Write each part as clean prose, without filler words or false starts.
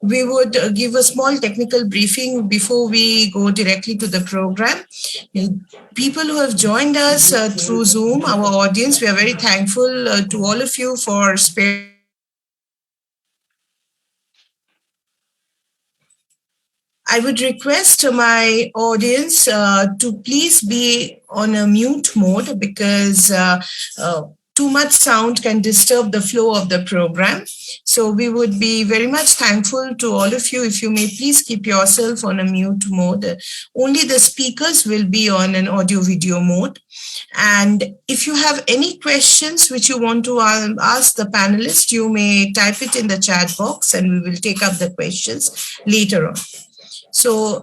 we would give a small technical briefing before we go directly to the program. People who have joined us through Zoom, our audience, we are very thankful to all of you for sparing. I would request my audience to please be on a mute mode because too much sound can disturb the flow of the program. So we would be very much thankful to all of you if you may please keep yourself on a mute mode. Only the speakers will be on an audio video mode. And if you have any questions which you want to ask the panelists, you may type it in the chat box and we will take up the questions later on. So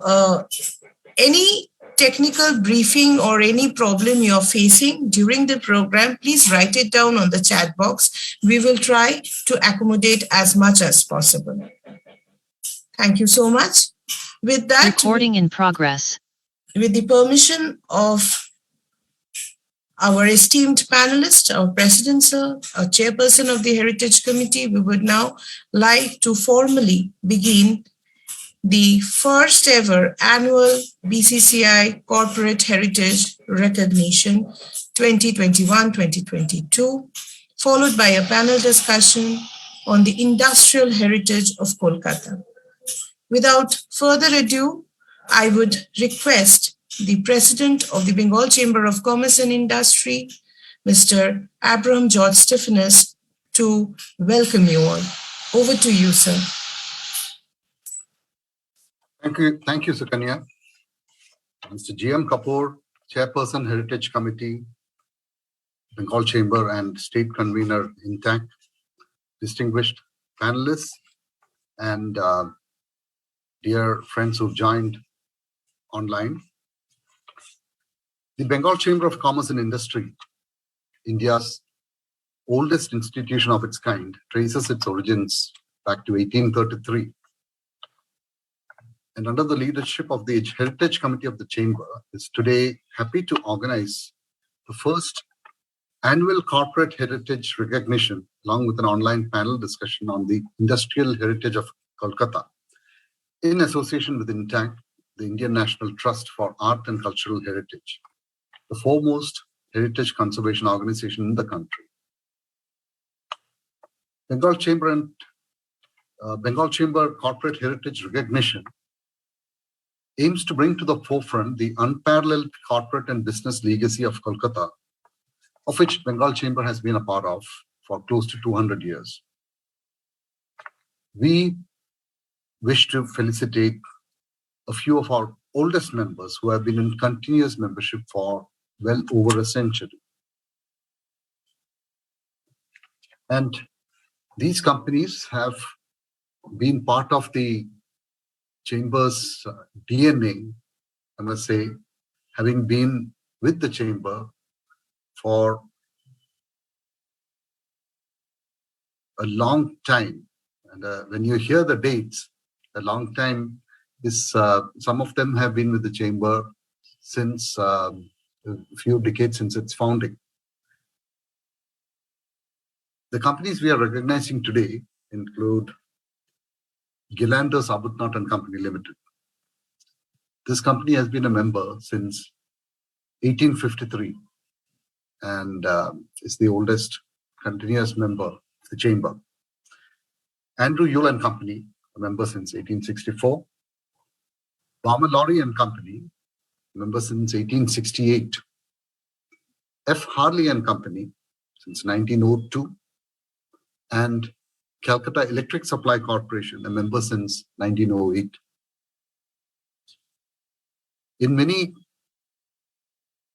any technical briefing or any problem you're facing during the program, please write it down on the chat box. We will try to accommodate as much as possible. Thank you so much. With that, recording in progress. With the permission of our esteemed panelist, our president, sir, our chairperson of the Heritage Committee, we would now like to formally begin the first ever annual BCC&I Corporate Heritage Recognition 2021-2022, followed by a panel discussion on the industrial heritage of Kolkata. Without further ado, I would request the President of the Bengal Chamber of Commerce and Industry, Mr. Abraham George Stephanus, to welcome you all. Over to you, sir. Thank you, Sukanya. Mr. G.M. Kapoor, Chairperson, Heritage Committee, Bengal Chamber and State Convener, Intach, distinguished panelists, and dear friends who've joined online. The Bengal Chamber of Commerce and Industry, India's oldest institution of its kind, traces its origins back to 1833. And under the leadership of the Heritage Committee of the Chamber, is today happy to organize the first annual corporate heritage recognition, along with an online panel discussion on the industrial heritage of Kolkata, in association with Intach, the Indian National Trust for Art and Cultural Heritage, the foremost heritage conservation organization in the country. Bengal Chamber Corporate Heritage Recognition aims to bring to the forefront the unparalleled corporate and business legacy of Kolkata, of which Bengal Chamber has been a part of for close to 200 years. We wish to felicitate a few of our oldest members who have been in continuous membership for well over a century. And these companies have been part of the Chamber's DNA, I must say, having been with the Chamber for a long time. And when you hear the dates, a long time is, some of them have been with the Chamber since a few decades since its founding. The companies we are recognizing today include Gilanders Arbuthnot and Company Limited. This company has been a member since 1853 and is the oldest continuous member of the Chamber. Andrew Yule and Company, a member since 1864. Barmer Lorry and Company, a member since 1868. F. Harley and Company since 1902. And Calcutta Electric Supply Corporation, a member since 1908. In many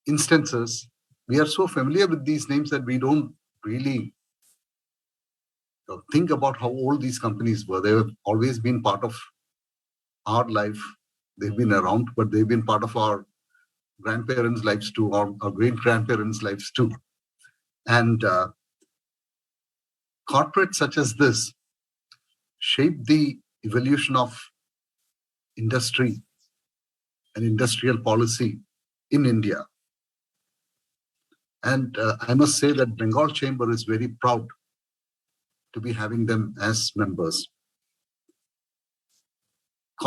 instances, we are so familiar with these names that we don't really think about how old these companies were. They have always been part of our life. They've been around, but they've been part of our grandparents' lives too, or our great-grandparents' lives too. And corporates such as this shape the evolution of industry and industrial policy in India. And I must say that Bengal Chamber is very proud to be having them as members.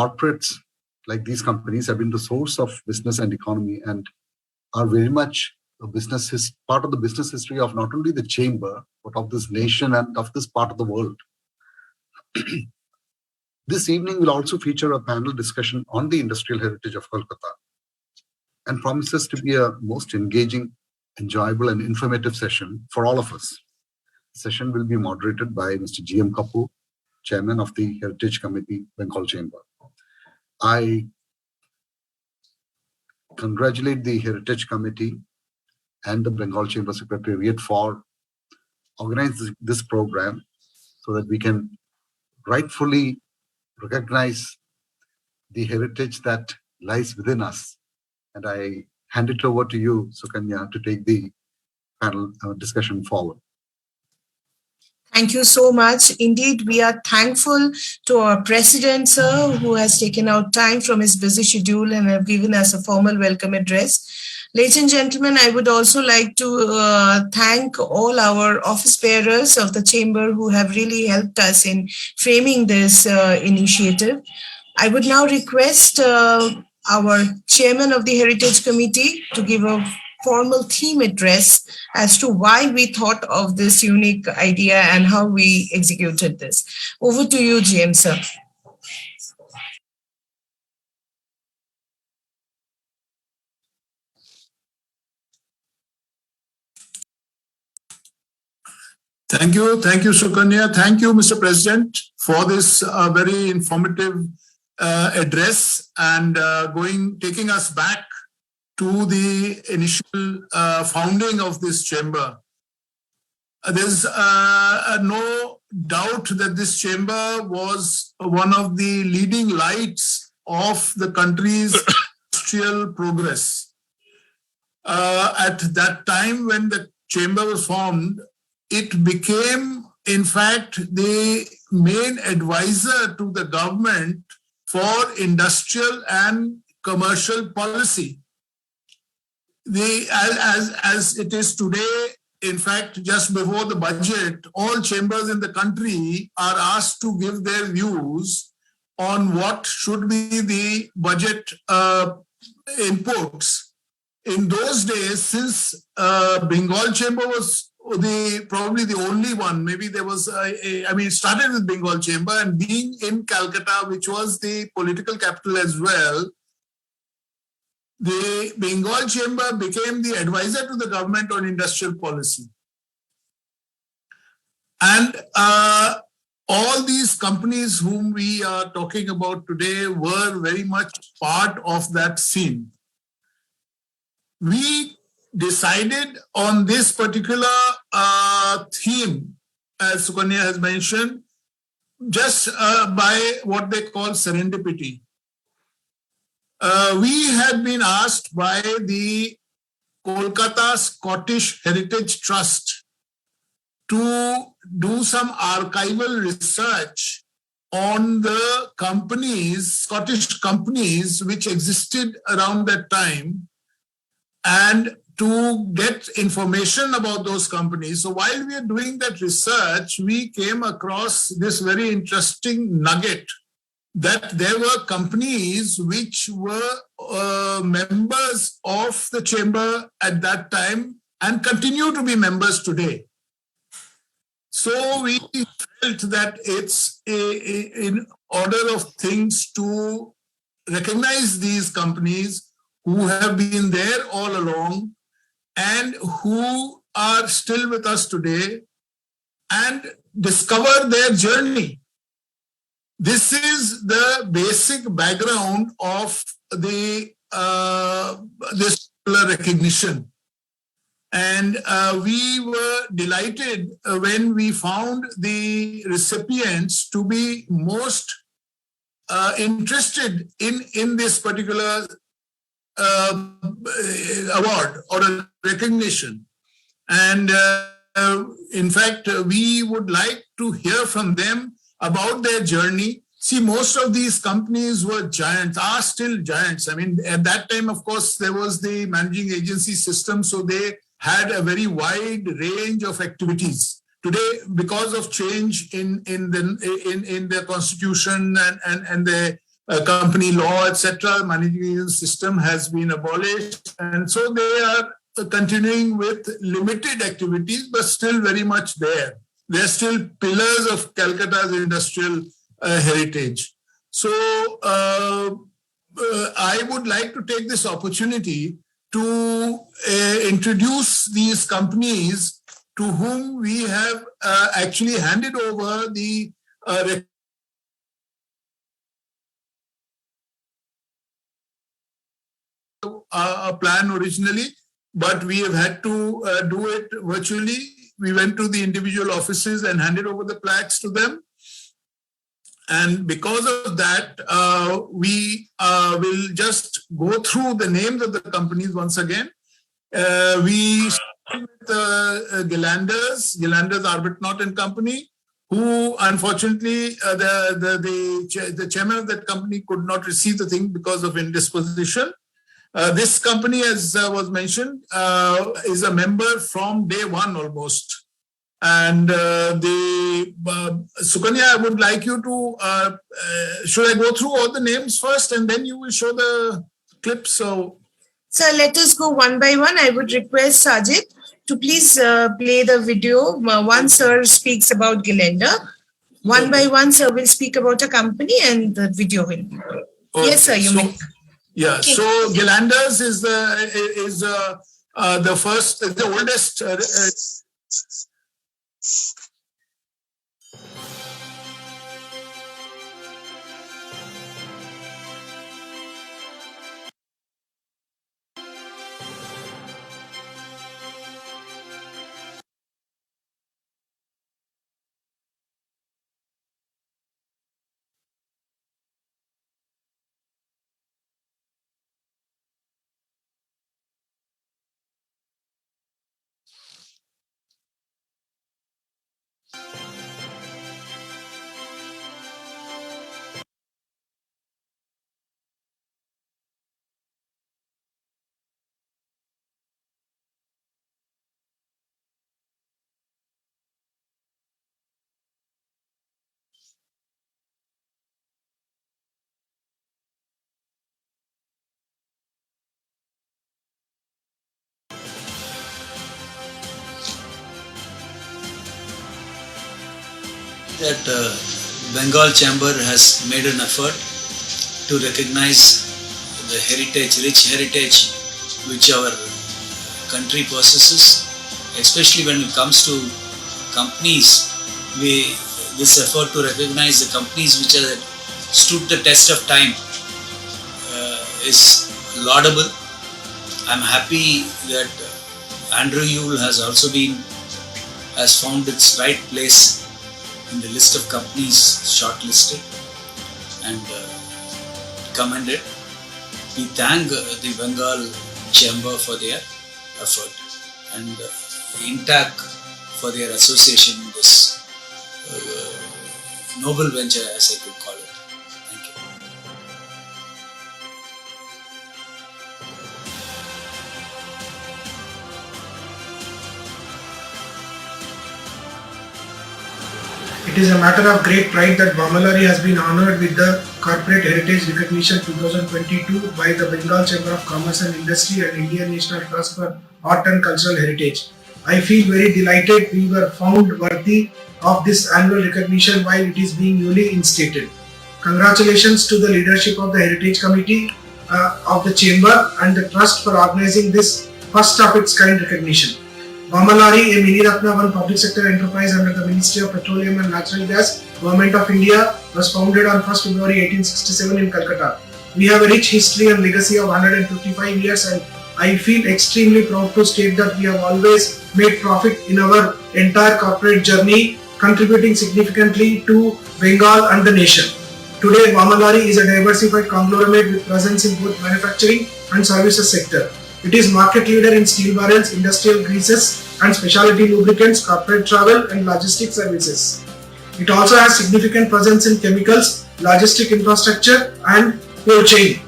corporates like these companies have been the source of business and economy and are very much part of the business history of not only the chamber, but of this nation and of this part of the world. This evening will also feature a panel discussion on the industrial heritage of Kolkata and promises to be a most engaging, enjoyable and informative session for all of us. The session will be moderated by Mr. G.M. Kapoor, Chairman of the Heritage Committee, Bengal Chamber. I congratulate the Heritage Committee and the Bengal Chamber Secretariat for organizing this program so that we can rightfully recognize the heritage that lies within us. And I hand it over to you, Sukanya, to take the panel discussion forward. Thank you so much. Indeed, we are thankful to our president, sir, who has taken out time from his busy schedule and have given us a formal welcome address. Ladies and gentlemen, I would also like to thank all our office bearers of the chamber who have really helped us in framing this initiative. I would now request our chairman of the Heritage Committee to give a formal theme address as to why we thought of this unique idea and how we executed this. Over to you, GM, sir. Thank you, Sukanya. Thank you, Mr. President, for this very informative address and taking us back to the initial founding of this chamber. There's no doubt that this chamber was one of the leading lights of the country's industrial progress. At that time when the chamber was formed, it became, in fact, the main advisor to the government for industrial and commercial policy. As it is today, in fact, just before the budget, all chambers in the country are asked to give their views on what should be the budget inputs. In those days, since Bengal Chamber was probably the only one, maybe there was, it started with Bengal Chamber, and being in Calcutta, which was the political capital as well, the Bengal Chamber became the advisor to the government on industrial policy. And all these companies whom we are talking about today were very much part of that scene. We decided on this particular theme, as Sukanya has mentioned, just by what they call serendipity. We had been asked by the Kolkata Scottish Heritage Trust to do some archival research on the companies, Scottish companies, which existed around that time, and to get information about those companies. So while we are doing that research, we came across this very interesting nugget that there were companies which were members of the chamber at that time and continue to be members today. So we felt that it's in order of things to recognize these companies who have been there all along and who are still with us today and discover their journey. This is the basic background of the this recognition. And we were delighted when we found the recipients to be most interested in this particular award or a recognition. And in fact, we would like to hear from them about their journey. See, most of these companies were giants, are still giants. I mean, at that time, of course, there was the managing agency system, so they had a very wide range of activities. Today, because of change in the constitution and the company law, etc. Managing agent system has been abolished, and so they are continuing with limited activities, but still very much there. They are still pillars of Calcutta's industrial heritage. So I would like to take this opportunity to introduce these companies to whom we have actually handed over the plan originally, but we have had to do it virtually. We went to the individual offices and handed over the plaques to them. And because of that, we will just go through the names of the companies once again. We started with Gilanders Arbuthnot and Company, who unfortunately the chairman of that company could not receive the thing because of indisposition. This company, as was mentioned, is a member from day one almost. And Sukanya, I would like you to, should I go through all the names first and then you will show the clips? So let us go one by one. I would request Sajid to please play the video. One sir speaks about Gilander. One by one, sir will speak about a company and the video will be. Okay. Yes, sir, you may. Yeah, okay. So Gilanders is the first, the oldest. That Bengal Chamber has made an effort to recognize the heritage, rich heritage which our country possesses, especially when it comes to companies. This effort to recognize the companies which have stood the test of time is laudable. I'm happy that Andrew Yule has found its right place in the list of companies shortlisted and commended. We thank the Bengal Chamber for their effort and Intach for their association in this noble venture, as I could call it. Thank you. It is a matter of great pride that Vamalari has been honoured with the Corporate Heritage Recognition 2022 by the Bengal Chamber of Commerce and Industry and Indian National Trust for Art and Cultural Heritage. I feel very delighted we were found worthy of this annual recognition while it is being newly instated. Congratulations to the leadership of the Heritage Committee of the Chamber and the Trust for organizing this first of its kind recognition. Vamalari, a Mini Ratna 1 public sector enterprise under the Ministry of Petroleum and Natural Gas, Government of India, was founded on 1st February 1867 in Kolkata. We have a rich history and legacy of 155 years, and I feel extremely proud to state that we have always made profit in our entire corporate journey, contributing significantly to Bengal and the nation. Today, Vamalari is a diversified conglomerate with presence in both manufacturing and services sector. It is market leader in steel barrels, industrial greases and specialty lubricants, corporate travel and logistics services. It also has significant presence in chemicals, logistic infrastructure and cold chain.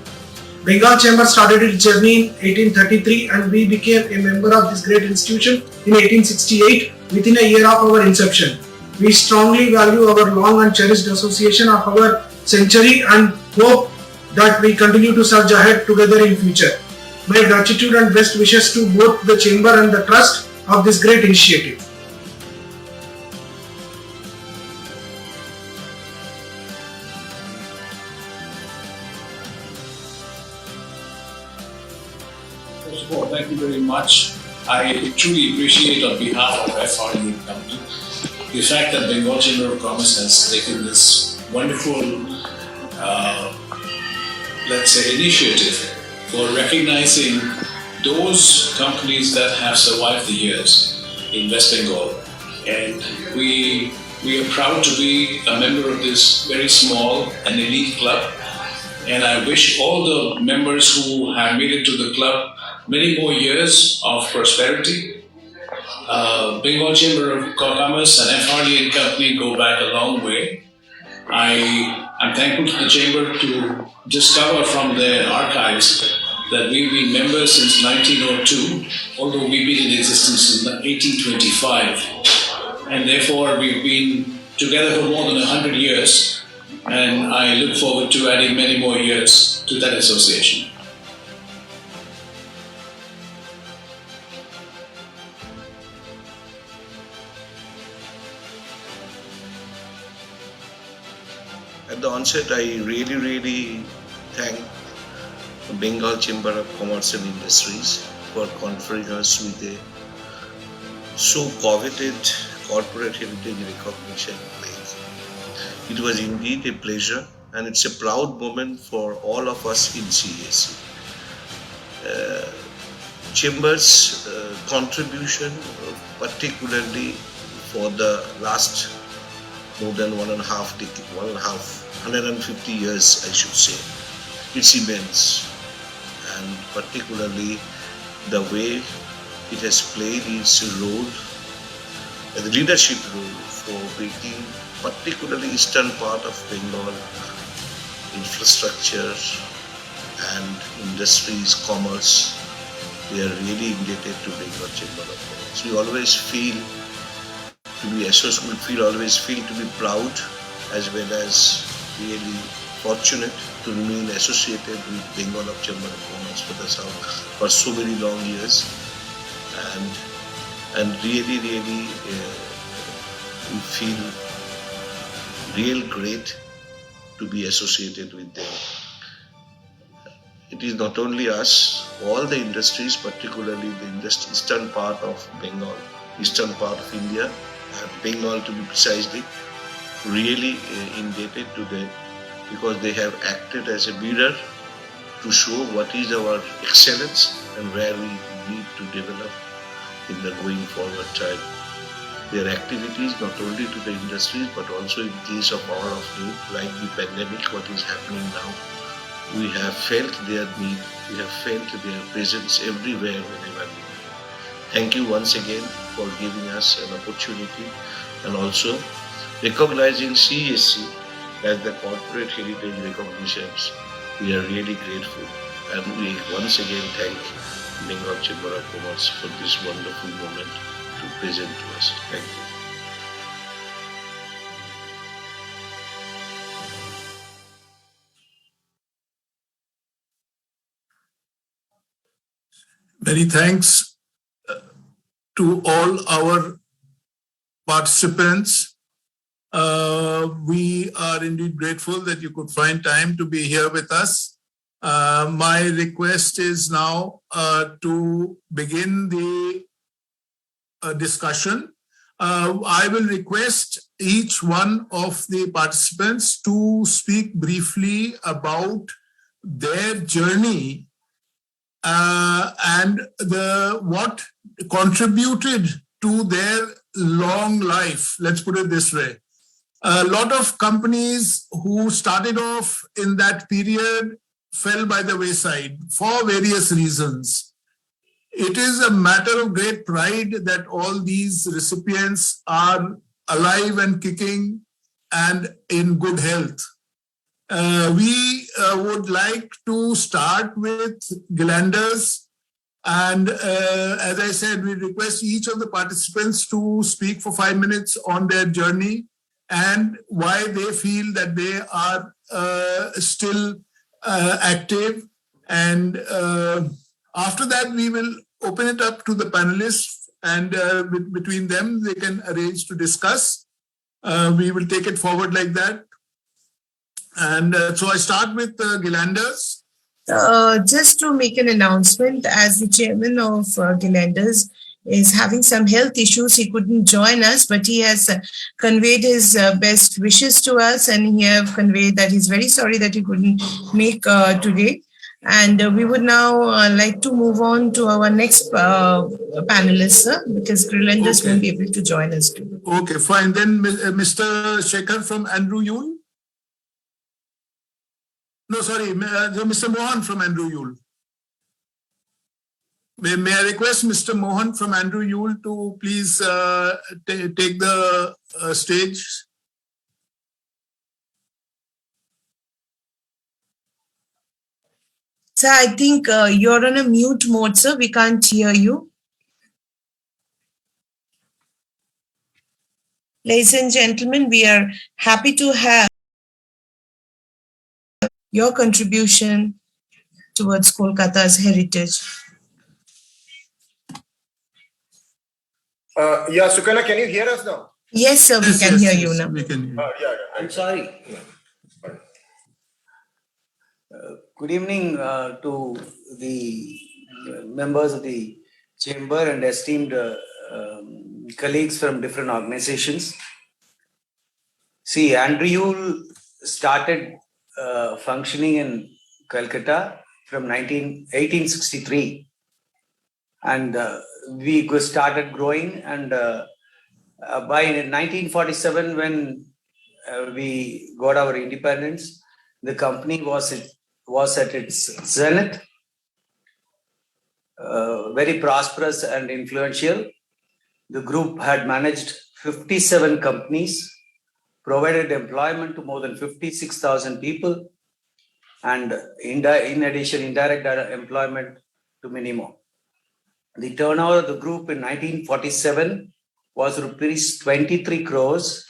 Bengal Chamber started its journey in 1833 and we became a member of this great institution in 1868 within a year of our inception. We strongly value our long and cherished association of our century and hope that we continue to surge ahead together in future. My gratitude and best wishes to both the Chamber and the Trust of this great initiative. First of all, thank you very much. I truly appreciate on behalf of FRE Company the fact that Bengal Chamber of Commerce has taken this wonderful, let's say, initiative for recognizing those companies that have survived the years in West Bengal. And we are proud to be a member of this very small and elite club. And I wish all the members who have made it to the club many more years of prosperity. Bengal Chamber of Commerce and FRE and Company go back a long way. I'm thankful to the Chamber to discover from their archives that we've been members since 1902, although we've been in existence since 1825. And therefore, we've been together for more than 100 years. And I look forward to adding many more years to that association. At the onset, I really thank the Bengal Chamber of Commerce and Industries for conferring us with a so coveted corporate heritage recognition plaque. It was indeed a pleasure, and it's a proud moment for all of us in CAC. Chamber's contribution, particularly for the last more than 150 years, I should say. It's immense, and particularly the way it has played its role, the leadership role for making particularly eastern part of Bengal infrastructure and industries, commerce. We are really indebted to Bengal Chamber of Commerce. We always feel to be associated, always feel to be proud as well as really fortunate to remain associated with Bengal Chamber of Commerce for so many long years, and really we feel real great to be associated with them. It is not only us, all the industries, particularly the eastern part of Bengal, eastern part of India, Bengal to be precisely, really indebted to them because they have acted as a mirror to show what is our excellence and where we need to develop in the going forward time. Their activities not only to the industries but also in case of hour of need, like the pandemic, what is happening now. We have felt their need, we have felt their presence everywhere whenever we need. Thank you once again for giving us an opportunity and also recognizing CSC as the corporate heritage recognitions. We are really grateful, and we once again thank Bengal Chamber of Commerce for this wonderful moment to present to us. Thank you. Many thanks to all our participants. We are indeed grateful that you could find time to be here with us. My request is now to begin the discussion. I will request each one of the participants to speak briefly about their journey and what contributed to their long life. Let's put it this way. A lot of companies who started off in that period fell by the wayside for various reasons. It is a matter of great pride that all these recipients are alive and kicking and in good health. We would like to start with Gilanders, and as I said, we request each of the participants to speak for 5 minutes on their journey and why they feel that they are still active. And after that, we will open it up to the panelists, and between them, they can arrange to discuss. We will take it forward like that. And so I start with Gilanders. Just to make an announcement, as the chairman of Gilanders is having some health issues, he couldn't join us, but he has conveyed his best wishes to us, and he have conveyed that he's very sorry that he couldn't make today. And we would now like to move on to our next panelist, sir, because Gilanders won't be able to join us today. Okay, fine. Then Mr. Shekhar from Andrew Yule. No, sorry, Mr. Mohan from Andrew Yule. May I request Mr. Mohan from Andrew Yule to please take the stage? Sir, I think you're on a mute mode, sir. We can't hear you. Ladies and gentlemen, we are happy to have your contribution towards Kolkata's heritage. Yeah, Sukana, can you hear us now? Yes, sir, we can hear you now. We can hear. Yeah. I'm sorry. Good evening to the members of the chamber and esteemed colleagues from different organizations. See, Andrew Yule started functioning in Kolkata from 1863, and we started growing, and by 1947, when we got our independence, the company was at its zenith, very prosperous and influential. The group had managed 57 companies, provided employment to more than 56,000 people, and in addition, indirect employment to many more. The turnover of the group in 1947 was rupees 23 crores,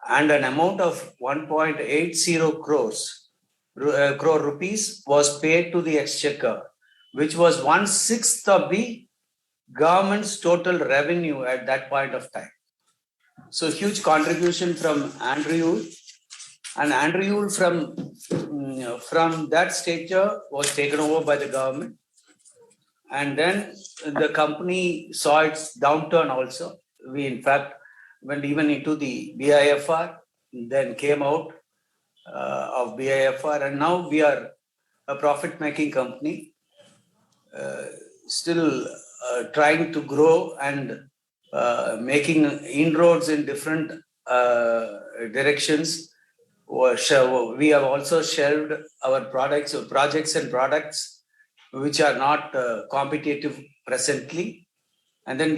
and an amount of 1.80 crore rupees was paid to the exchequer, which was 1/6 of the government's total revenue at that point of time. So huge contribution from Andrew Yule, and Andrew Yule from that stature was taken over by the government, and then the company saw its downturn also. We in fact went even into the BIFR, then came out of BIFR, and now we are a profit-making company, still trying to grow and making inroads in different directions. We have also shelved our projects and products which are not competitive presently, and then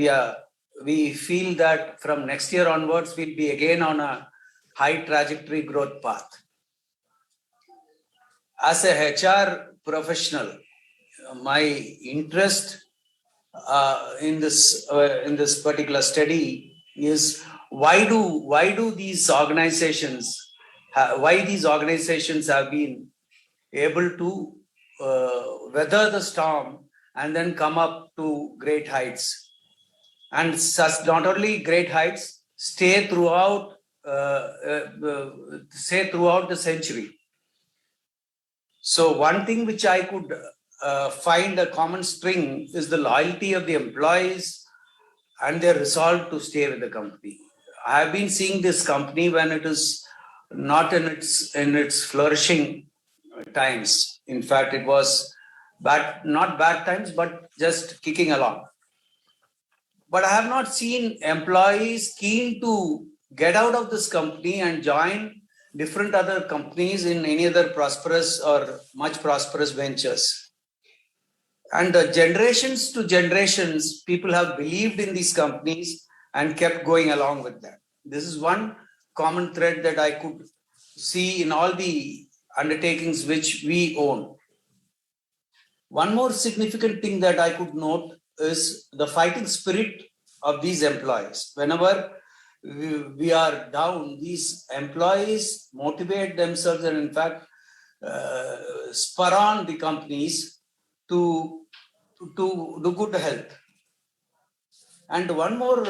we feel that from next year onwards we'll be again on a high trajectory growth path. As a HR professional, my interest in this particular study is why these organizations have been able to weather the storm and then come up to great heights, and not only great heights, stay throughout the century. So one thing which I could find a common string is the loyalty of the employees and their resolve to stay with the company. I have been seeing this company when it is not in its flourishing times. In fact, it was not bad times, but just kicking along. But I have not seen employees keen to get out of this company and join different other companies in any other prosperous or much prosperous ventures. And generations to generations, people have believed in these companies and kept going along with that. This is one common thread that I could see in all the undertakings which we own. One more significant thing that I could note is the fighting spirit of these employees. Whenever we are down, these employees motivate themselves, and in fact, spur on the companies to do good health. And one more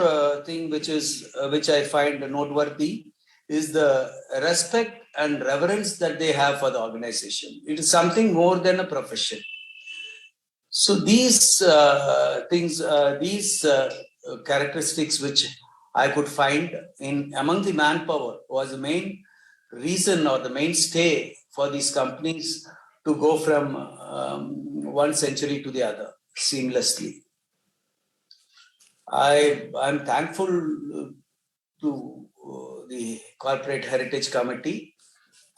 thing which I find noteworthy is the respect and reverence that they have for the organization. It is something more than a profession. So these characteristics which I could find among the manpower was the main reason or the mainstay for these companies to go from one century to the other seamlessly. I'm thankful to the Corporate Heritage Committee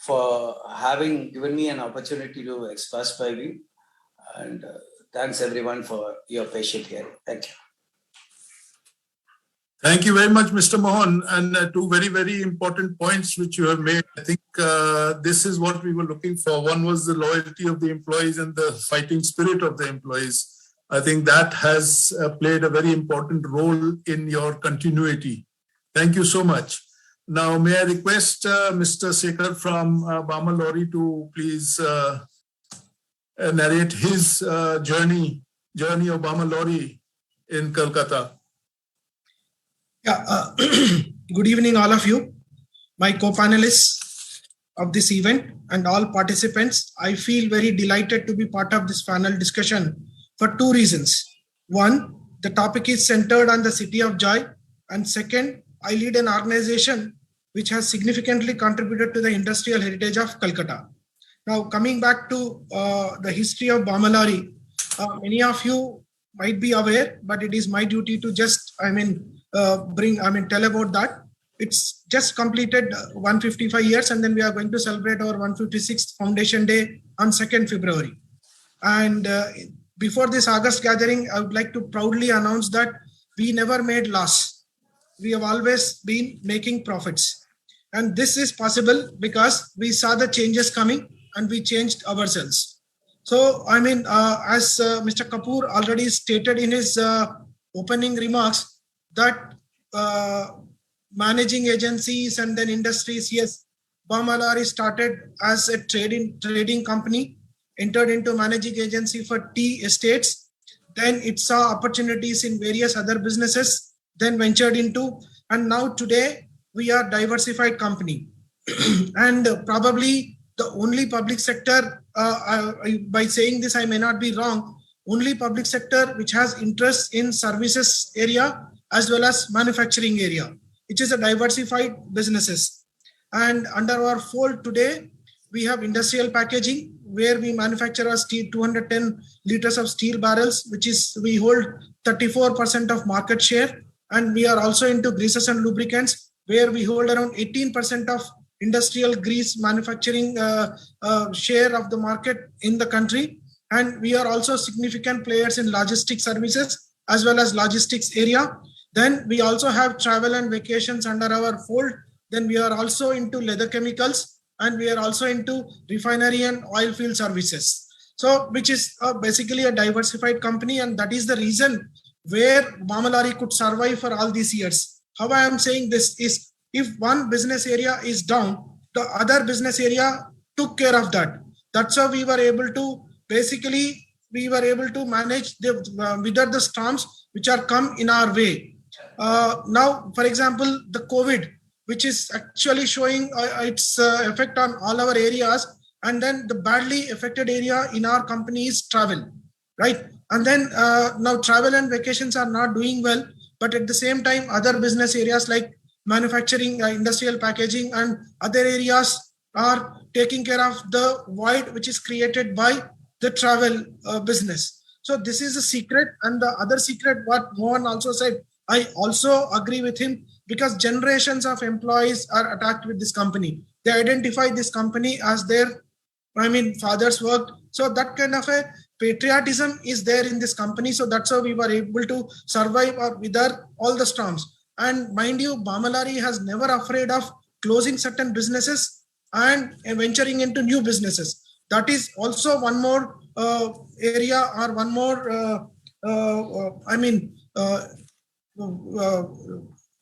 for having given me an opportunity to express my view, and thanks everyone for your patient hearing. Thank you. Thank you very much, Mr. Mohan. And two very, very important points which you have made. I think this is what we were looking for. One was the loyalty of the employees and the fighting spirit of the employees. I think that has played a very important role in your continuity. Thank you so much. Now, may I request Mr. Sekhar from Bama Lorry to please narrate his journey of Bama Lorry in Kolkata. Yeah, good evening, all of you, my co-panelists of this event and all participants. I feel very delighted to be part of this panel discussion for two reasons. One, the topic is centered on the city of joy. And second, I lead an organization which has significantly contributed to the industrial heritage of Kolkata. Now, coming back to the history of Bama Lorry, many of you might be aware, but it is my duty to just, tell about that. It's just completed 155 years, and then we are going to celebrate our 156th Foundation Day on 2nd February. And before this August gathering, I would like to proudly announce that we never made loss. We have always been making profits. And this is possible because we saw the changes coming and we changed ourselves. So, as Mr. Kapoor already stated in his opening remarks, that managing agencies and then industries, yes, Bama Lorry started as a trading company, entered into managing agency for tea estates. Then it saw opportunities in various other businesses, then ventured into, and now today we are diversified company. And probably the only public sector, by saying this, I may not be wrong, only public sector which has interest in services area as well as manufacturing area, which is a diversified businesses. And under our fold today, we have industrial packaging, where we manufacture our steel, 210 liters of steel barrels, which is, we hold 34% of market share. And we are also into greases and lubricants, where we hold around 18% of industrial grease manufacturing share of the market in the country. And we are also significant players in logistics services as well as logistics area. Then we also have travel and vacations under our fold. Then we are also into leather chemicals, and we are also into refinery and oil field services. So, which is basically a diversified company, and that is the reason where Bama Lorry could survive for all these years. How I am saying this is, if one business area is down, the other business area took care of that. That's how we were able to manage the weather the storms which are come in our way. Now, for example, the COVID, which is actually showing its effect on all our areas, and then the badly affected area in our company is travel, right? And then now travel and vacations are not doing well, but at the same time, other business areas like manufacturing, industrial packaging, and other areas are taking care of the void which is created by the travel business. So this is a secret. And the other secret, what Mohan also said, I also agree with him, because generations of employees are attached with this company. They identify this company as their, father's work. So that kind of a patriotism is there in this company. So that's how we were able to survive or weather all the storms. And mind you, Bama Lorry has never afraid of closing certain businesses and venturing into new businesses. That is also one more area, or one more,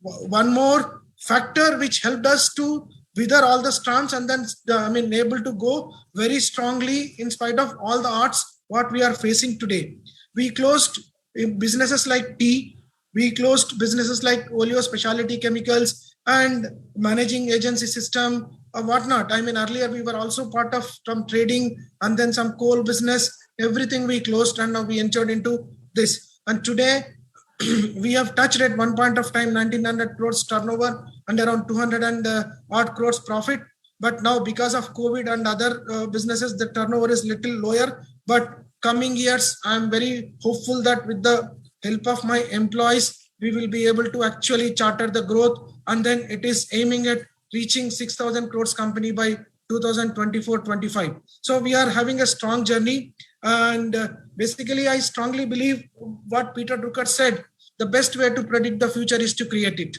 one more factor which helped us to wither all the storms and then able to go very strongly in spite of all the odds what we are facing today. We closed businesses like tea, we closed businesses like oleo specialty chemicals and managing agency system or whatnot. Earlier we were also part of some trading and then some coal business. Everything we closed and now we entered into this. And today we have touched at one point of time 1900 crores turnover and around 200 and odd crores profit. But now because of COVID and other businesses, the turnover is little lower. But coming years, I'm very hopeful that with the help of my employees, we will be able to actually charter the growth. And then it is aiming at reaching 6,000 crores company by 2024-25. So we are having a strong journey. And basically, I strongly believe what Peter Drucker said, the best way to predict the future is to create it.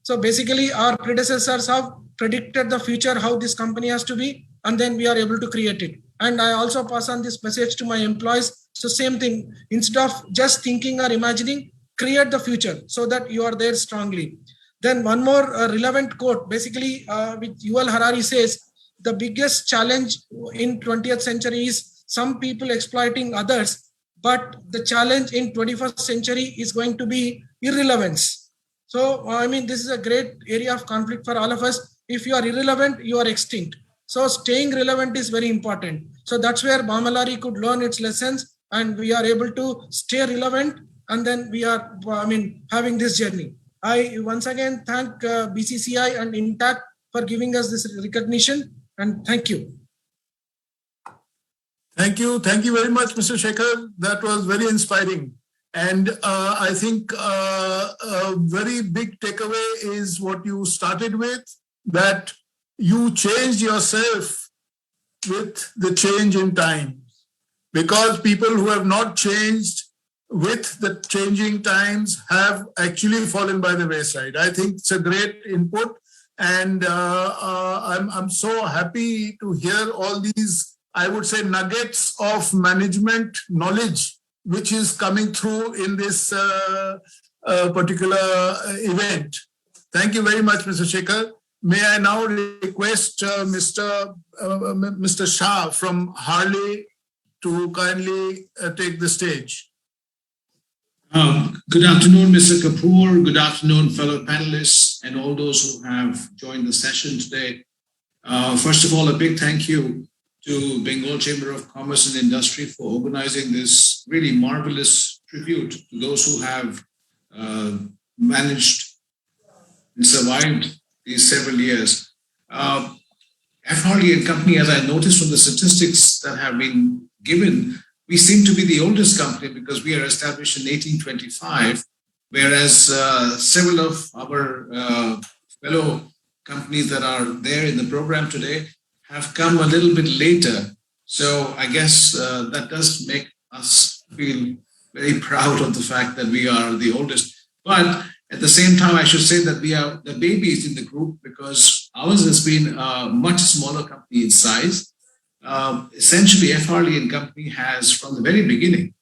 So basically, our predecessors have predicted the future, how this company has to be, and then we are able to create it. And I also pass on this message to my employees. So same thing, instead of just thinking or imagining, create the future so that you are there strongly. Then one more relevant quote, basically, which Yuval Harari says, the biggest challenge in 20th century is some people exploiting others, but the challenge in 21st century is going to be irrelevance. So, this is a great area of conflict for all of us. If you are irrelevant, you are extinct. So staying relevant is very important. So that's where Bamalari could learn its lessons and we are able to stay relevant and then we are, having this journey. I once again thank BCCI and Intach for giving us this recognition and thank you. Thank you. Thank you very much, Mr. Shekhar. That was very inspiring. And I think a very big takeaway is what you started with, that you changed yourself with the change in time. Because people who have not changed with the changing times have actually fallen by the wayside. I think it's a great input. And I'm so happy to hear all these, I would say, nuggets of management knowledge, which is coming through in this particular event. Thank you very much, Mr. Shekhar. May I now request Mr. Shah from Harley to kindly take the stage. Good afternoon, Mr. Kapoor. Good afternoon, fellow panelists and all those who have joined the session today. First of all, a big thank you to Bengal Chamber of Commerce and Industry for organizing this really marvelous tribute to those who have managed and survived these several years. F. Harley and Company, as I noticed from the statistics that have been given, we seem to be the oldest company because we are established in 1825, whereas several of our fellow companies that are there in the program today have come a little bit later. So I guess that does make us feel very proud of the fact that we are the oldest. But at the same time, I should say that we are the babies in the group because ours has been a much smaller company in size. Essentially, F. Harley and Company has, from the very beginning,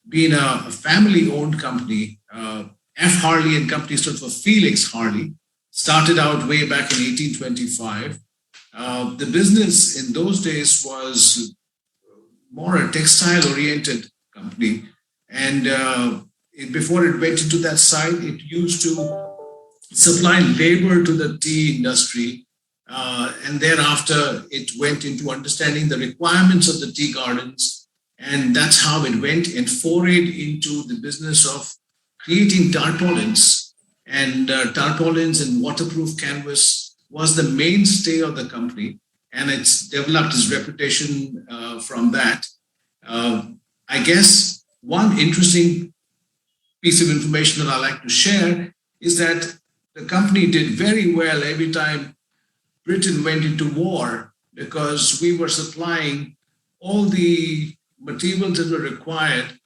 been a family-owned company. F. Harley and Company stood for Felix Harley, started out way back in 1825. The business in those days was more a textile-oriented company. And before it went into that side, it used to supply labor to the tea industry. And thereafter, it went into understanding the requirements of the tea gardens. And that's how it went and forayed into the business of creating tarpaulins. And tarpaulins and waterproof canvas was the mainstay of the company. And it's developed its reputation from that. I guess one interesting piece of information that I like to share is that the company did very well every time Britain went into war because we were supplying all the materials that were required,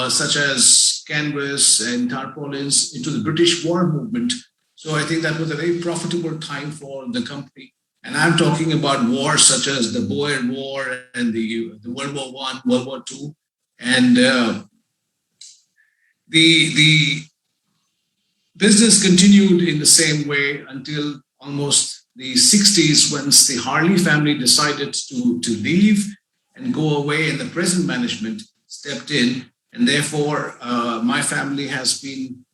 such as canvas and tarpaulins, into the British war movement. So I think that was a very profitable time for the company. And I'm talking about wars such as the Boer War and the World War I, World War II. And the business continued in the same way until almost the 60s, once the Harley family decided to leave and go away, and the present management stepped in, and therefore my family has been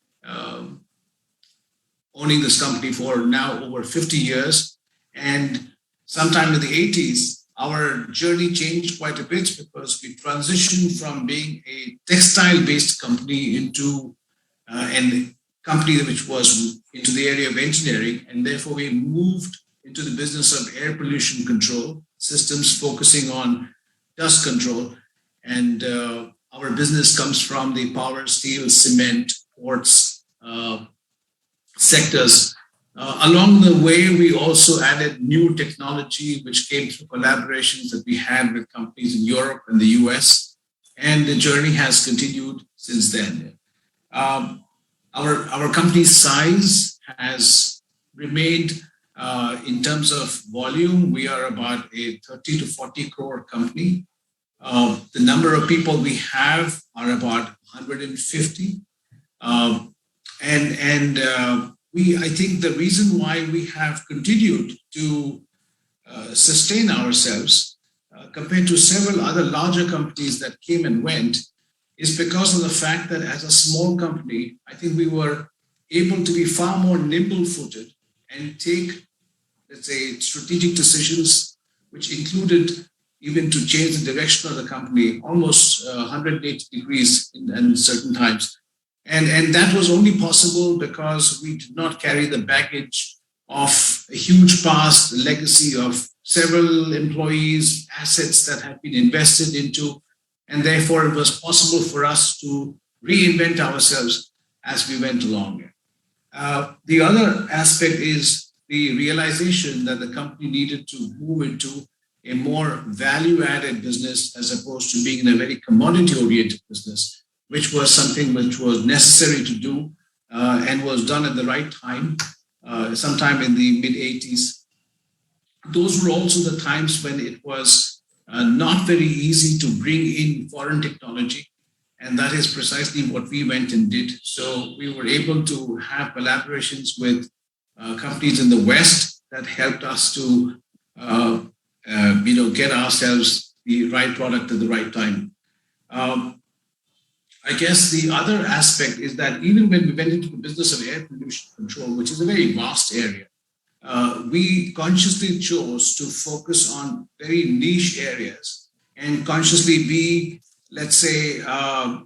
owning this company for now over 50 years. And sometime in the 80s, our journey changed quite a bit because we transitioned from being a textile-based company into a company which was into the area of engineering, and therefore we moved into the business of air pollution control systems, focusing on dust control. And our business comes from the power, steel, cement, ports sectors. Along the way, we also added new technology, which came through collaborations that we had with companies in Europe and the US, and the journey has continued since then. Our company's size has remained in terms of volume. We are about a 30 to 40 crore company. The number of people we have are about 150. I think the reason why we have continued to sustain ourselves compared to several other larger companies that came and went is because of the fact that as a small company, I think we were able to be far more nimble-footed and take, let's say, strategic decisions, which included even to change the direction of the company almost 180 degrees in certain times. And that was only possible because we did not carry the baggage of a huge past legacy of several employees, assets that had been invested into, and therefore it was possible for us to reinvent ourselves as we went along. The other aspect is the realization that the company needed to move into a more value-added business as opposed to being in a very commodity-oriented business, which was something which was necessary to do and was done at the right time, sometime in the mid-80s. Those were also the times when it was not very easy to bring in foreign technology, and that is precisely what we went and did. So we were able to have collaborations with companies in the West that helped us to get ourselves the right product at the right time. I guess the other aspect is that even when we went into the business of air pollution control, which is a very vast area, we consciously chose to focus on very niche areas and consciously be, let's say, a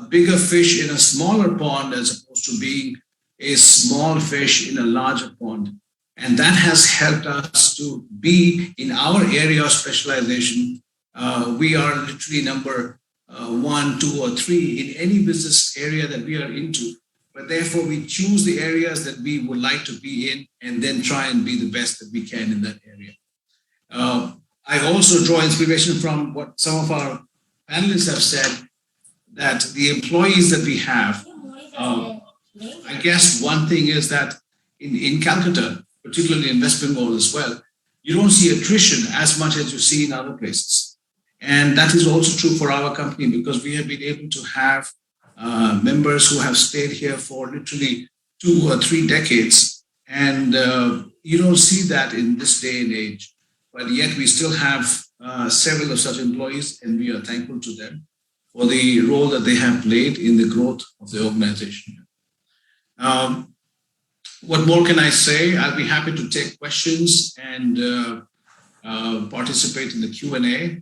bigger fish in a smaller pond as opposed to being a small fish in a larger pond. And that has helped us to be in our area of specialization. We are literally number 1, 2, or 3 in any business area that we are into. But therefore, we choose the areas that we would like to be in and then try and be the best that we can in that area. I also draw inspiration from what some of our panelists have said, that the employees that we have, I guess one thing is that in Calcutta, particularly in West Bengal as well, you don't see attrition as much as you see in other places. And that is also true for our company because we have been able to have members who have stayed here for literally 2 or 3 decades. And you don't see that in this day and age. But yet we still have several of such employees, and we are thankful to them for the role that they have played in the growth of the organization. What more can I say? I'll be happy to take questions and participate in the Q&A.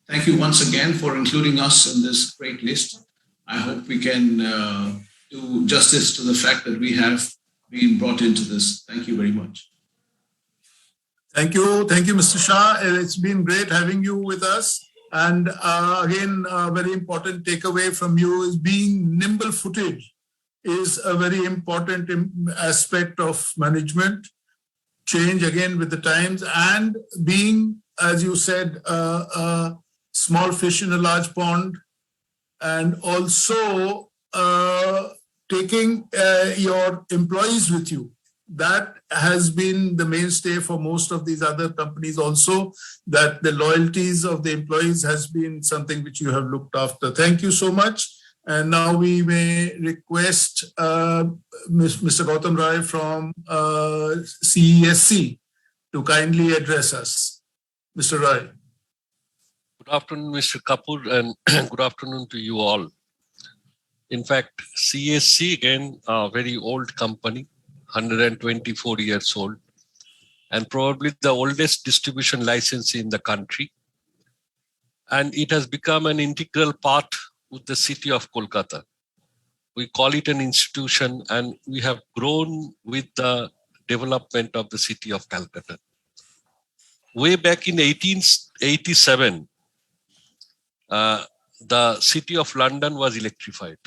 Thank you once again for including us in this great list. I hope we can do justice to the fact that we have been brought into this. Thank you very much. Thank you. Thank you, Mr. Shah. It's been great having you with us. And again, a very important takeaway from you is being nimble-footed is a very important aspect of management. Change again with the times and being, as you said, a small fish in a large pond, and also taking your employees with you. That has been the mainstay for most of these other companies also, that the loyalties of the employees has been something which you have looked after. Thank you so much. And now we may request Mr. Gautam Rai from CESC to kindly address us. Mr. Roy. Good afternoon, Mr. Kapoor, and good afternoon to you all. In fact, CSC, again, a very old company, 124 years old, and probably the oldest distribution license in the country. And it has become an integral part with the city of Kolkata. We call it an institution, and we have grown with the development of the city of Calcutta. Way back in 1887, the city of London was electrified.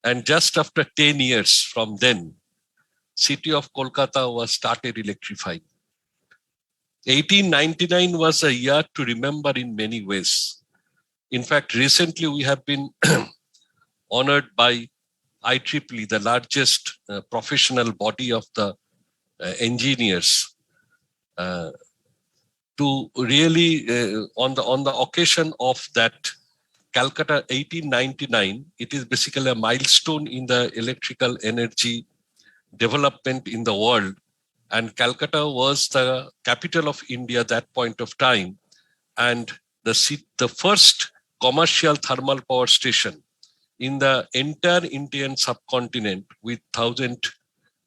And just after 10 years from then, city of Kolkata was started electrifying. 1899 was a year to remember in many ways. In fact, recently we have been honored by IEEE, the largest professional body of the engineers, to really, on the occasion of that Calcutta 1899, it is basically a milestone in the electrical energy development in the world. And Calcutta was the capital of India at that point of time. And the first commercial thermal power station in the entire Indian subcontinent with 1,000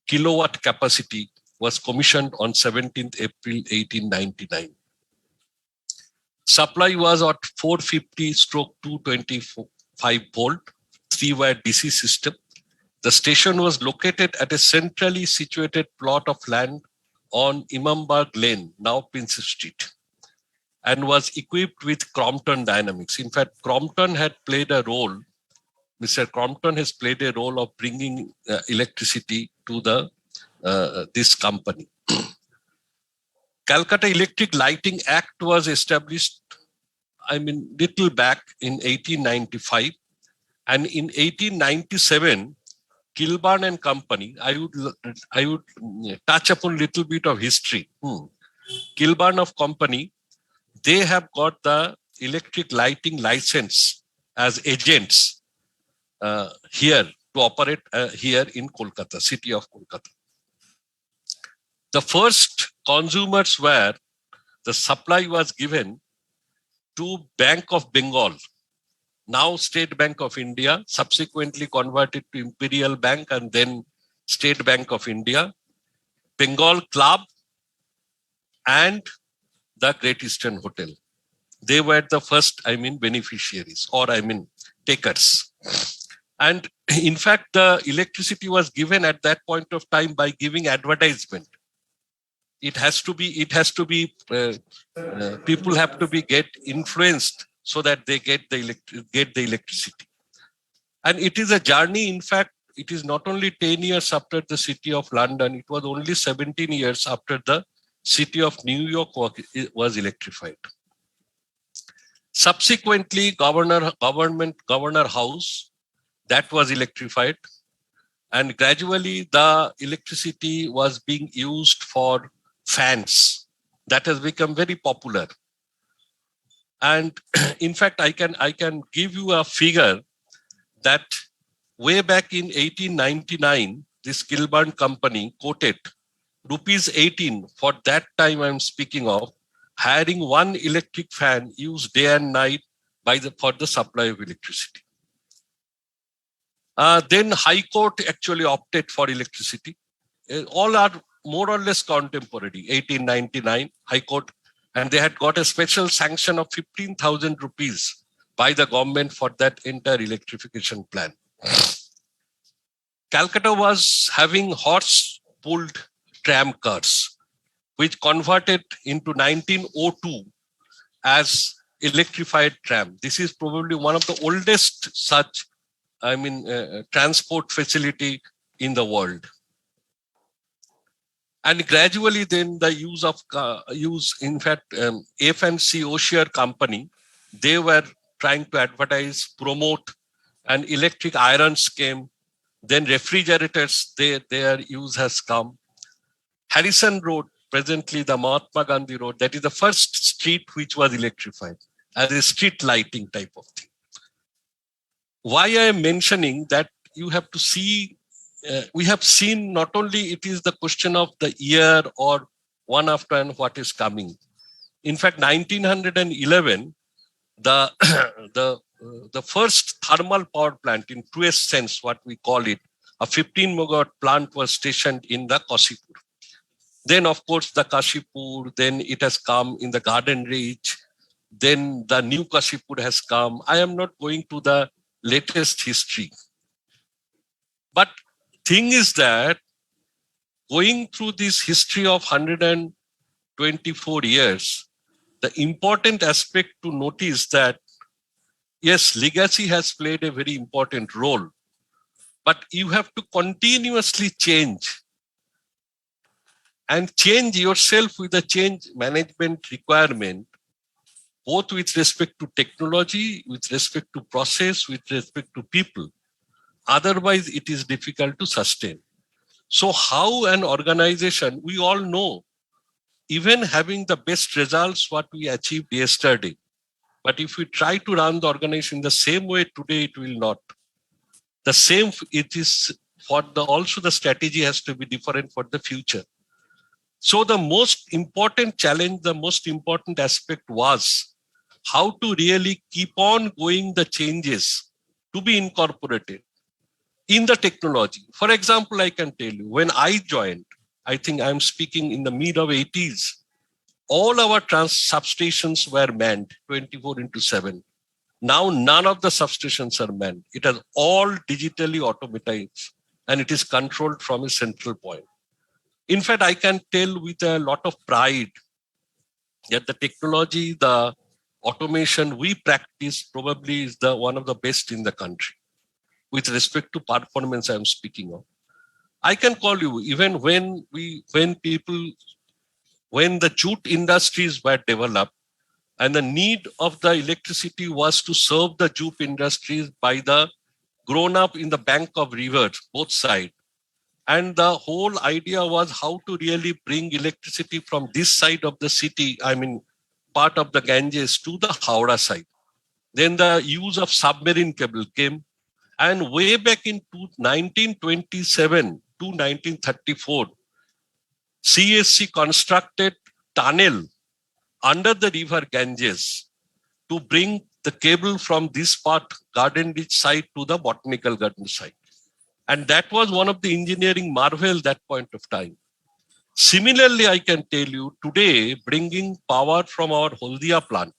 kilowatt capacity was commissioned on 17th April 1899. Supply was at 450/225 volt, 3-wire DC system. The station was located at a centrally situated plot of land on Imamberg Lane, now Prince Street, and was equipped with Crompton dynamics. In fact, Crompton had played a role. Mr. Crompton has played a role of bringing electricity to this company. Calcutta Electric Lighting Act was established, little back in 1895. And in 1897, Kilburn and Company, I would touch upon a little bit of history. Kilburn of Company, they have got the electric lighting license as agents here to operate here in Kolkata, city of Kolkata. The first consumers were, the supply was given to Bank of Bengal, now State Bank of India, subsequently converted to Imperial Bank and then State Bank of India, Bengal Club, and the Great Eastern Hotel. They were the first, beneficiaries or takers. And in fact, the electricity was given at that point of time by giving advertisement. It has to be, people have to be get influenced so that they get the electricity. And it is a journey. In fact, it is not only 10 years after the city of London, it was only 17 years after the city of New York was electrified. Subsequently, Governor House, that was electrified. And gradually the electricity was being used for fans. That has become very popular. And in fact, I can give you a figure that way back in 1899, this Kilburn company quoted ₹18 for that time I'm speaking of, hiring one electric fan used day and night for the supply of electricity. Then High Court actually opted for electricity. All are more or less contemporary, 1899, High Court, and they had got a special sanction of 15,000 rupees by the government for that entire electrification plan. Calcutta was having horse-pulled tram cars, which converted into 1902 as electrified tram. This is probably one of the oldest such, transport facility in the world. And gradually then the in fact, F&C Oshier company, they were trying to advertise, promote, and electric irons came. Then refrigerators, their use has come. Harrison Road, presently the Mahatma Gandhi Road, that is the first street which was electrified as a street lighting type of thing. Why I am mentioning that, you have to see, we have seen not only it is the question of the year or one after and what is coming. In fact, 1911, the the first thermal power plant in truest sense, what we call it, a 15 megawatt plant was stationed in the Kashipur. Then, of course, the Kashipur, then it has come in the Garden Reach, then the new Kashipur has come. I am not going to the latest history. But thing is that going through this history of 124 years, the important aspect to notice that, yes, legacy has played a very important role, but you have to continuously change and change yourself with the change management requirement, both with respect to technology, with respect to process, with respect to people. Otherwise, it is difficult to sustain. So how an organization, we all know, even having the best results what we achieved yesterday, but if we try to run the organization the same way today, it will not. The same, it is for also the strategy has to be different for the future. So the most important challenge, the most important aspect was how to really keep on going the changes to be incorporated in the technology. For example, I can tell you, when I joined, I think I'm speaking in the mid of 80s, all our substations were manned 24/7. Now, none of the substations are manned. It is all digitally automated and it is controlled from a central point. In fact, I can tell with a lot of pride that the technology, the automation we practice probably is one of the best in the country with respect to performance I'm speaking of. I can call you, even when the jute industries were developed and the need of the electricity was to serve the jute industries by the grown up in the bank of rivers, both sides. And the whole idea was how to really bring electricity from this side of the city, part of the Ganges, to the Howrah side. Then the use of submarine cable came. And way back in 1927 to 1934, CSC constructed tunnel under the river Ganges to bring the cable from this part, Garden Reach side, to the Botanical Garden side. And that was one of the engineering marvel that point of time. Similarly, I can tell you today, bringing power from our Holdia plant,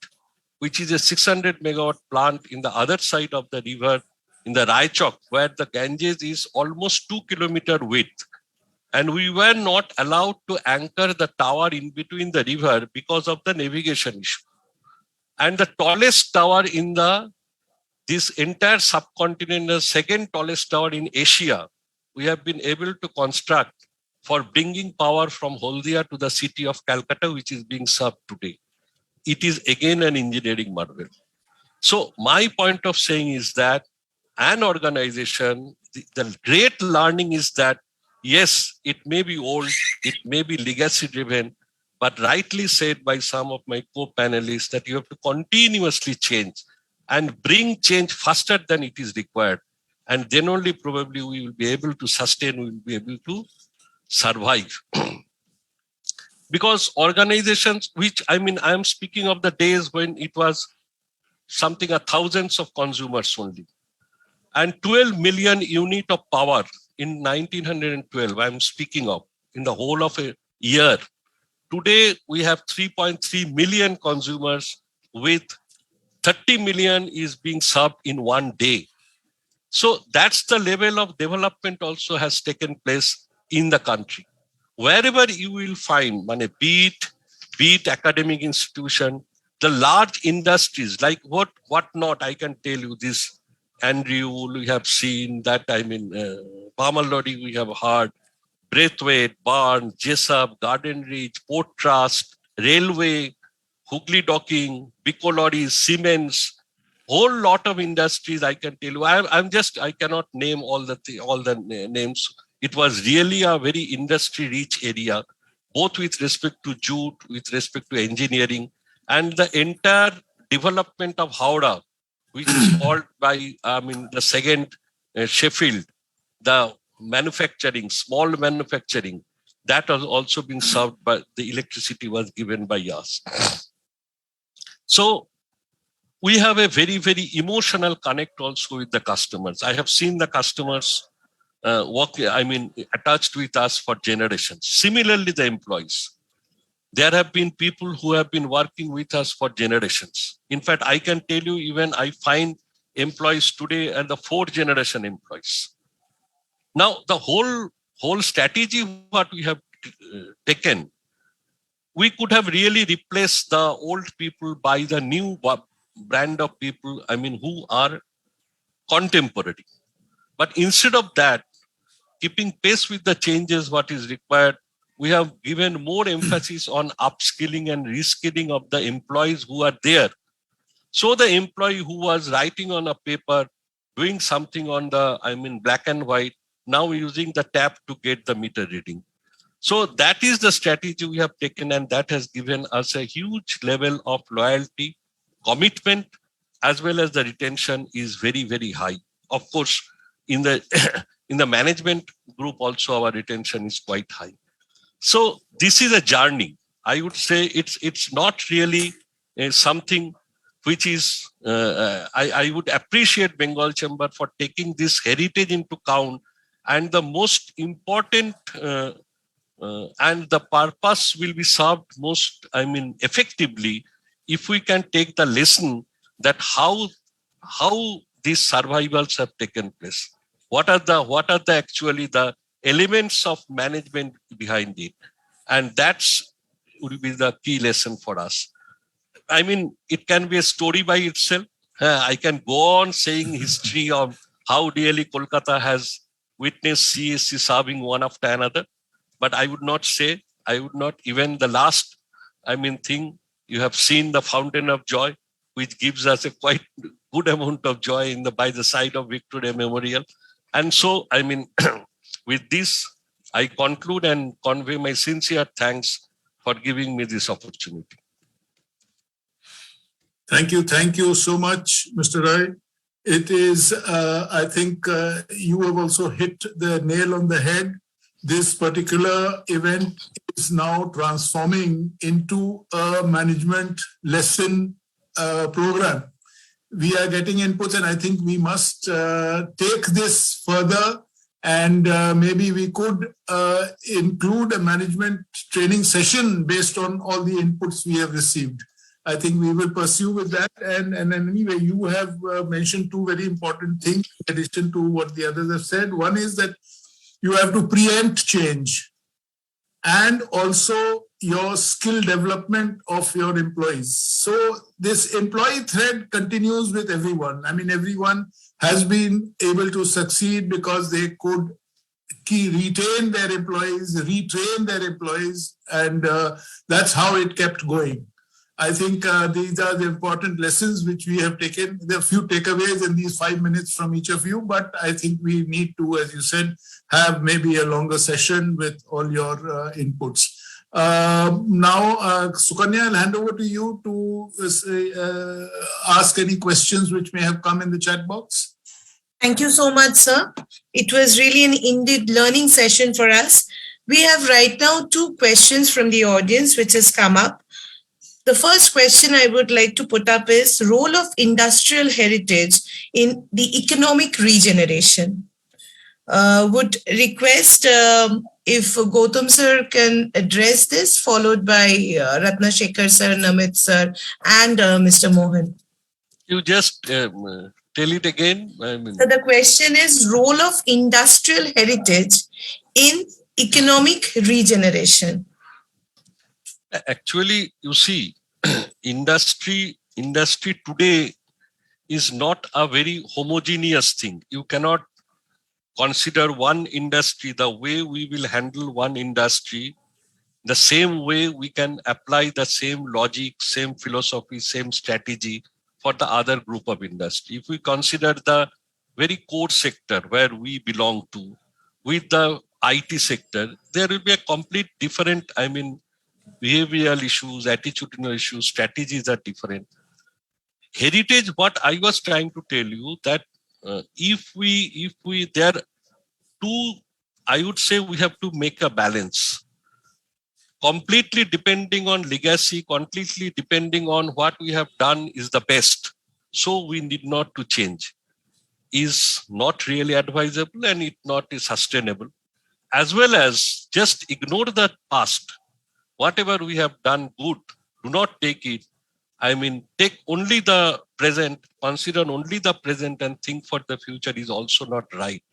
which is a 600 megawatt plant in the other side of the river, in the Raichok, where the Ganges is almost 2 kilometer width. And we were not allowed to anchor the tower in between the river because of the navigation issue. And the tallest tower in this entire subcontinent, the second tallest tower in Asia, we have been able to construct for bringing power from Holdia to the city of Calcutta, which is being served today. It is again an engineering marvel. So my point of saying is that an organization, the great learning is that, yes, it may be old, it may be legacy driven, but rightly said by some of my co-panelists that you have to continuously change and bring change faster than it is required. And then only probably we will be able to sustain, we will be able to survive. Because organizations, which I am speaking of the days when it was something thousands of consumers only. And 12 million unit of power in 1912, I'm speaking of, in the whole of a year. Today, we have 3.3 million consumers with 30 million is being served in one day. So that's the level of development also has taken place in the country. Wherever you will find, be it academic institution, the large industries like what not, I can tell you this, Andrew, we have seen that, Pamalodi, we have heard, Braithwaite, Barnes, Jessup, Garden Reach, Port Trust, Railway, Hooghly Docking, Bicolori, Siemens, whole lot of industries I can tell you. I cannot name all the names. It was really a very industry-rich area, both with respect to jute, with respect to engineering, and the entire development of Howrah, which is called by, the second Sheffield, the manufacturing, small manufacturing, that has also been served by the electricity was given by us. So we have a very, very emotional connect also with the customers. I have seen the customers attached with us for generations. Similarly, the employees. There have been people who have been working with us for generations. In fact, I can tell you, even I find employees today and the fourth generation employees. Now, the whole strategy what we have taken, we could have really replaced the old people by the new brand of people, who are contemporary. But instead of that, keeping pace with the changes, what is required, we have given more emphasis on upskilling and reskilling of the employees who are there. So the employee who was writing on a paper, doing something on the, black and white, now using the tap to get the meter reading. So that is the strategy we have taken, and that has given us a huge level of loyalty, commitment, as well as the retention is very, very high. Of course, in the in the management group also our retention is quite high. So this is a journey. I would say it's not really something which is, I would appreciate Bengal Chamber for taking this heritage into account, and the most important and the purpose will be served most, effectively if we can take the lesson that how these survivals have taken place. What are the actually the elements of management behind it? And that's will be the key lesson for us. It can be a story by itself. I can go on saying history of how really Kolkata has witnessed CSC serving one after another. But I would not even the last, thing, you have seen the Fountain of Joy, which gives us a quite good amount of joy by the side of Victoria Memorial. And so, with this, I conclude and convey my sincere thanks for giving me this opportunity. Thank you so much, Mr. Rai. It is, I think you have also hit the nail on the head. This particular event is now transforming into a management lesson program. We are getting inputs, and I think we must take this further, and maybe we could include a management training session based on all the inputs we have received. I think we will pursue with that. And anyway, you have mentioned two very important things in addition to what the others have said. One is that you have to preempt change, and also your skill development of your employees. So this employee thread continues with everyone. Everyone has been able to succeed because they could retain their employees, retrain their employees, and that's how it kept going. I think these are the important lessons which we have taken. There are a few takeaways in these 5 minutes from each of you, but I think we need to, as you said, have maybe a longer session with all your inputs. Now, Sukanya, I'll hand over to you to ask any questions which may have come in the chat box. Thank you so much, sir. It was really an indeed learning session for us. We have right now 2 questions from the audience which has come up. The first question I would like to put up is role of industrial heritage in the economic regeneration. Would request if Gautam sir can address this, followed by Ratna Shekhar sir, Namit sir, and Mr. Mohan. You just tell it again. So the question is role of industrial heritage in economic regeneration. Actually, you see, industry today is not a very homogeneous thing. You cannot consider one industry, the way we will handle one industry, the same way we can apply the same logic, same philosophy, same strategy for the other group of industry. If we consider the very core sector where we belong to, with the IT sector, there will be a complete different, behavioral issues, attitudinal issues, strategies are different. Heritage, what I was trying to tell you, that if we there are 2, I would say we have to make a balance. completely depending on legacy, completely depending on what we have done is the best. So we need not to change is not really advisable and it not is sustainable, as well as just ignore the past. Whatever we have done good, do not take it. I mean, take only the present, consider only the present and think for the future is also not right.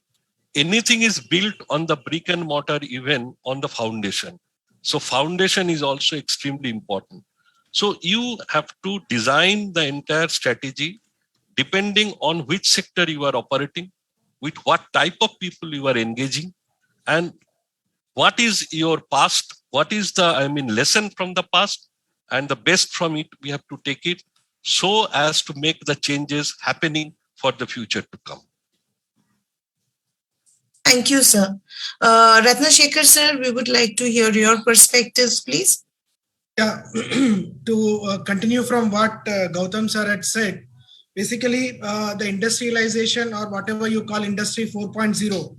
Anything is built on the brick and mortar, even on the foundation. So foundation is also extremely important. So you have to design the entire strategy depending on which sector you are operating, with what type of people you are engaging, and what is your past, what is the, lesson from the past, and the best from it, we have to take it so as to make the changes happening for the future to come. Thank you, sir. Ratnashekhar, sir, we would like to hear your perspectives, please. Yeah, to continue from what Gautam sir had said, basically the industrialization or whatever you call industry 4.0,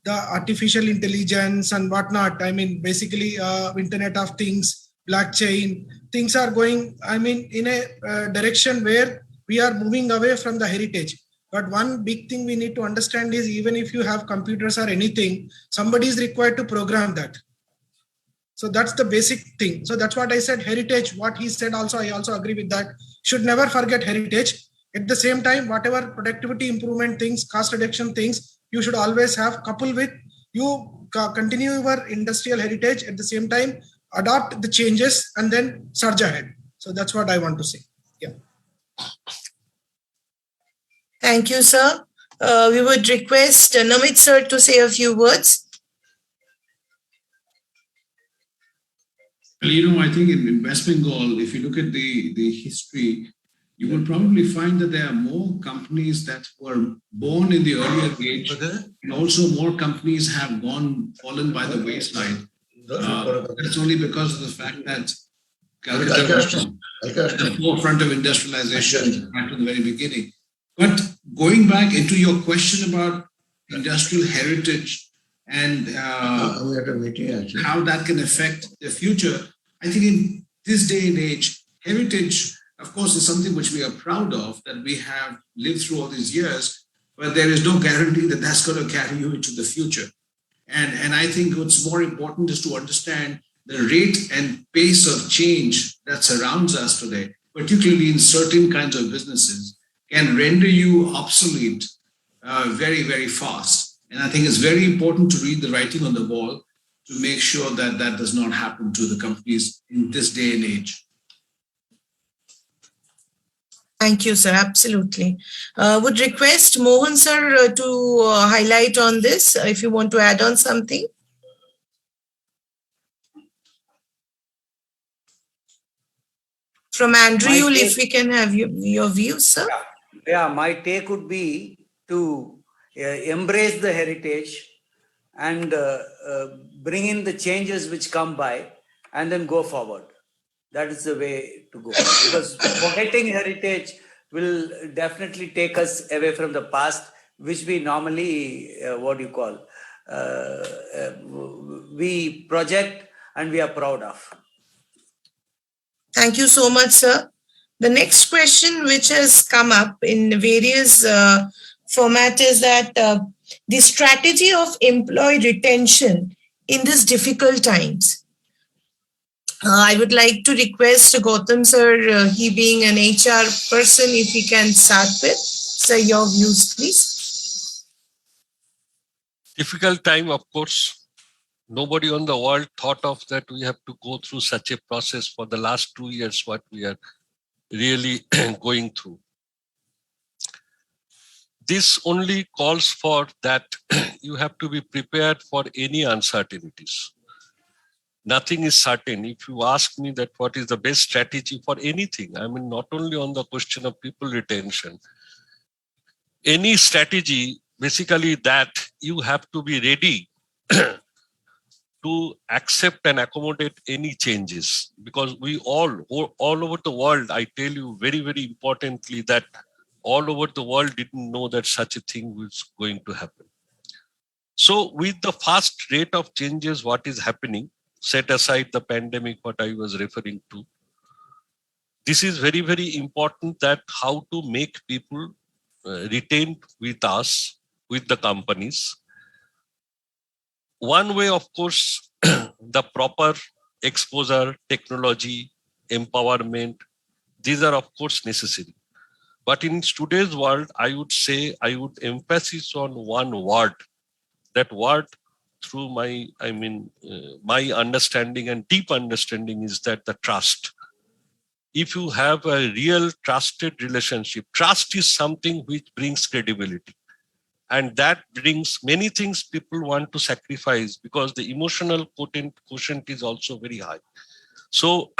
the artificial intelligence and whatnot, basically Internet of Things, blockchain, things are going, in a direction where we are moving away from the heritage. But one big thing we need to understand is even if you have computers or anything, somebody is required to program that. So that's the basic thing. So that's what I said, heritage, what he said also, I also agree with that. Should never forget heritage. At the same time, whatever productivity improvement things, cost reduction things, you should always have coupled with you continue your industrial heritage, at the same time, adopt the changes and then surge ahead. So that's what I want to say. Yeah. Thank you, sir. We would request Namit sir to say a few words. Well, I think in West Bengal, if you look at the history, you will probably find that there are more companies that were born in the earlier age, and also more companies have fallen by the wayside. That's only because of the fact that Calcutta was at the forefront of industrialization back to the very beginning. But going back into your question about industrial heritage and how that can affect the future, I think in this day and age, heritage, of course, is something which we are proud of, that we have lived through all these years, but there is no guarantee that that's going to carry you into the future. And I think what's more important is to understand the rate and pace of change that surrounds us today, particularly in certain kinds of businesses, can render you obsolete very, very fast. And I think it's very important to read the writing on the wall to make sure that that does not happen to the companies in this day and age. Thank you, sir. Absolutely. Would request Mohan sir to highlight on this if you want to add on something. From Andrew, if we can have your views, sir. Yeah, my take would be to embrace the heritage and bring in the changes which come by and then go forward. That is the way to go. Because forgetting heritage will definitely take us away from the past, which we normally, we project and we are proud of. Thank you so much, sir. The next question which has come up in various format is that the strategy of employee retention in these difficult times. I would like to request Gautam sir, he being an HR person, if he can start with. Sir, your views, please. Difficult time, of course. Nobody on the world thought of that we have to go through such a process for the last 2 years, what we are really going through. This only calls for that you have to be prepared for any uncertainties. Nothing is certain. If you ask me that what is the best strategy for anything, not only on the question of people retention, any strategy, basically that you have to be ready to accept and accommodate any changes, because we all over the world, I tell you very, very importantly, that all over the world didn't know that such a thing was going to happen. So with the fast rate of changes, what is happening, set aside the pandemic, what I was referring to. This is very, very important, that how to make people retained with us, with the companies. One way, of course, the proper exposure, technology, empowerment, these are of course necessary. But in today's world, I would say, I would emphasize on one word. That word, through my, my understanding and deep understanding, is that the trust. If you have a real trusted relationship, trust is something which brings credibility. And that brings many things people want to sacrifice, because the emotional quotient is also very high. So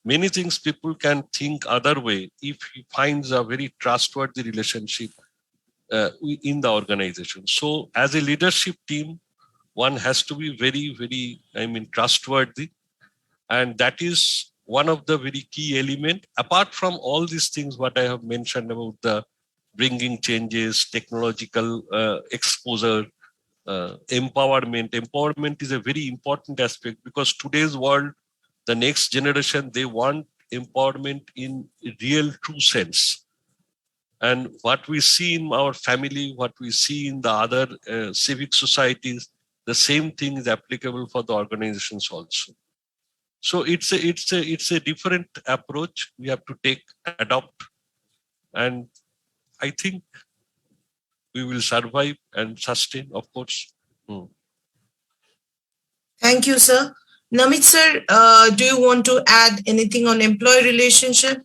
many things people can think other way if he finds a very trustworthy relationship in the organization. So as a leadership team, one has to be very, very, trustworthy. And that is one of the very key element. Apart from all these things, what I have mentioned about the bringing changes, technological exposure, empowerment. Empowerment is a very important aspect, because today's world, the next generation, they want empowerment in real true sense. And what we see in our family, what we see in the other civic societies, the same thing is applicable for the organizations also. So it's a different approach we have to take, adopt, and I think we will survive and sustain, of course. Thank you, sir. Namit sir, do you want to add anything on employee relationship?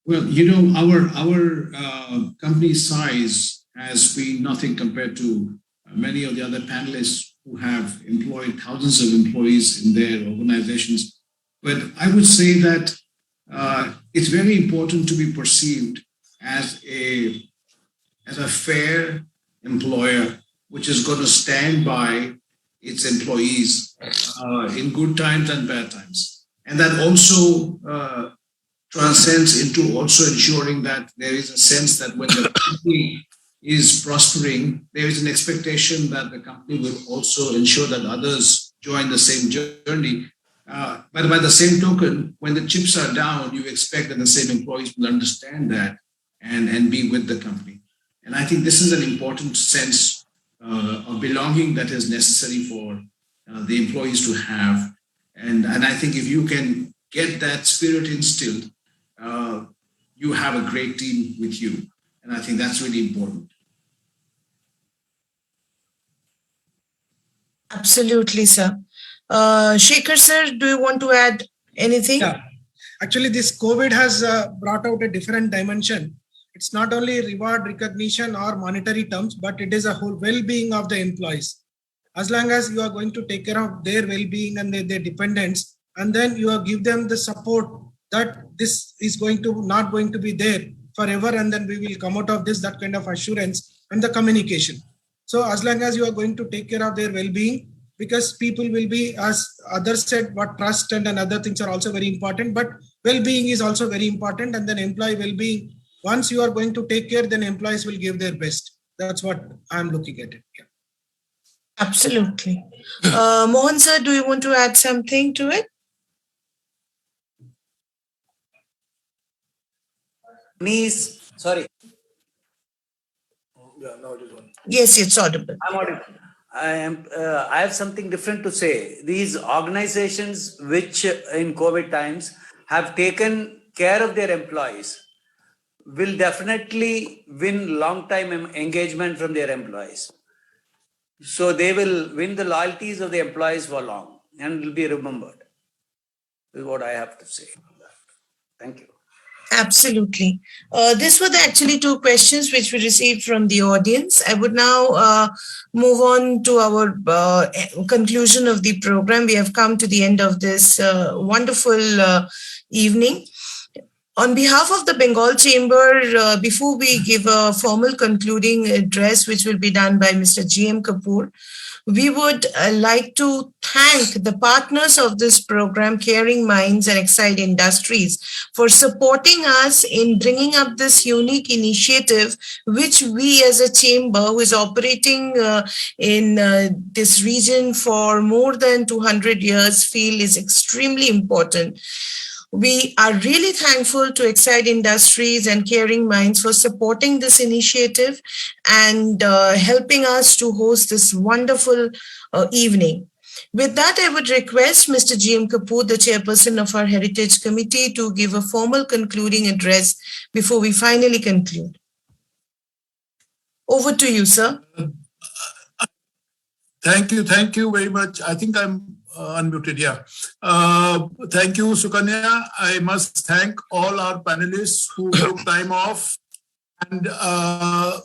Well, our company size has been nothing compared to many of the other panelists who have employed thousands of employees in their organizations. But I would say that it's very important to be perceived as a fair employer, which is going to stand by its employees in good times and bad times. And that also transcends into also ensuring that there is a sense that when the company is prospering, there is an expectation that the company will also ensure that others join the same journey. But by the same token, when the chips are down, you expect that the same employees will understand that and be with the company. And I think this is an important sense of belonging that is necessary for the employees to have. And I think if you can get that spirit instilled, you have a great team with you. And I think that's really important. Absolutely, sir. Shekhar sir, do you want to add anything? Yeah. Actually, this COVID has brought out a different dimension. It's not only reward, recognition or monetary terms, but it is a whole well-being of the employees. As long as you are going to take care of their well-being and their dependents, and then you are give them the support that this is not going to be there forever, and then we will come out of this, that kind of assurance and the communication. So as long as you are going to take care of their well-being, because people will be, as others said, what trust and other things are also very important, but well-being is also very important. And then employee well-being, once you are going to take care, then employees will give their best. That's what I'm looking at it. Yeah. Absolutely. Mohan sir, do you want to add something to it? Please, sorry. Yeah, now it is on. Yes, it's audible. I'm audible. I have something different to say. These organizations which in COVID times have taken care of their employees will definitely win long-time engagement from their employees. So they will win the loyalties of the employees for long and will be remembered. This is what I have to say. Thank you. Absolutely. These were actually two questions which we received from the audience. I would now move on to our conclusion of the program. We have come to the end of this wonderful evening. On behalf of the Bengal Chamber, before we give a formal concluding address, which will be done by Mr. G.M. Kapoor, we would like to thank the partners of this program, Caring Minds and Exide Industries, for supporting us in bringing up this unique initiative, which we as a chamber who is operating in this region for more than 200 years feel is extremely important. We are really thankful to Exide Industries and Caring Minds for supporting this initiative and helping us to host this wonderful evening. With that, I would request Mr. G.M. Kapoor, the chairperson of our Heritage Committee, to give a formal concluding address before we finally conclude. Over to you, sir. Thank you very much. I think I'm unmuted, yeah. Thank you, Sukanya. I must thank all our panelists who took time off and, the